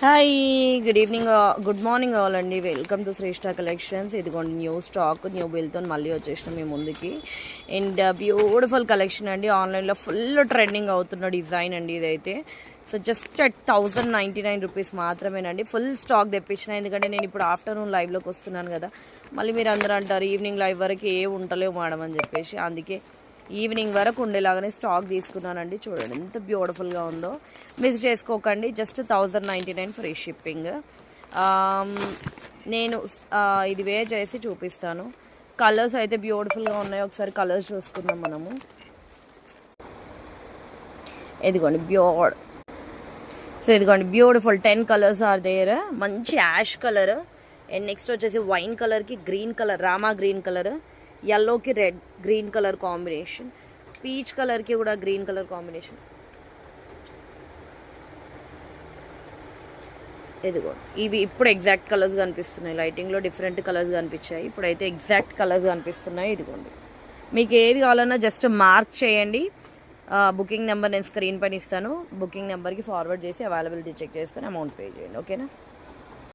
Hi, good evening, good morning అండి. Welcome to Shreshta collections. ఇదిగోండి new stock, new బిల్తో మళ్ళీ వచ్చేసినాం మీ ముందుకి. అండ్ బ్యూటిఫుల్ కలెక్షన్ అండి. ఆన్లైన్లో ఫుల్ ట్రెండింగ్ అవుతున్న డిజైన్ అండి ఇదైతే. సో జస్ట్ 1099 రూపీస్ మాత్రమేనండి. ఫుల్ స్టాక్ తెప్పించిన, ఎందుకంటే నేను ఇప్పుడు ఆఫ్టర్నూన్ లైవ్లోకి వస్తున్నాను కదా. మళ్ళీ మీరు అందరూ అంటారు ఈవినింగ్ లైవ్ వరకు ఏ ఉంటలేవు మేడం అని చెప్పేసి, అందుకే ఈవినింగ్ వరకు ఉండేలాగానే స్టాక్ తీసుకున్నానండి. చూడండి ఎంత బ్యూటిఫుల్గా ఉందో, మిస్ చేసుకోకండి. Just 1099 free shipping. నేను ఇది వేర్ చేసి చూపిస్తాను. కలర్స్ అయితే బ్యూటిఫుల్గా ఉన్నాయి. ఒకసారి కలర్స్ చూసుకుందాం మనము. ఇదిగోండి సో ఇదిగోండి బ్యూటిఫుల్ 10 కలర్స్ ఆర్ దేర్. మంచి యాష్ కలర్, అండ్ నెక్స్ట్ వచ్చేసి వైన్ కలర్కి green colour, Rama green colour, ఎల్లోకి red green colour combination, peach కలర్కి కూడా గ్రీన్ కలర్ కాంబినేషన్. ఇదిగో ఇవి ఇప్పుడు ఎగ్జాక్ట్ కలర్స్ కనిపిస్తున్నాయి. లైటింగ్లో డిఫరెంట్ కలర్స్ కనిపించాయి, ఇప్పుడైతే ఎగ్జాక్ట్ కలర్స్ కనిపిస్తున్నాయి. ఇదిగోండి, మీకు ఏది కావాలన్నా జస్ట్ మార్క్ చేయండి. బుకింగ్ నెంబర్ నేను స్క్రీన్ పైన ఇస్తాను. బుకింగ్ నెంబర్కి ఫార్వర్డ్ చేసి అవైలబిలిటీ చెక్ చేసుకొని అమౌంట్ పే చేయండి. ఓకేనా?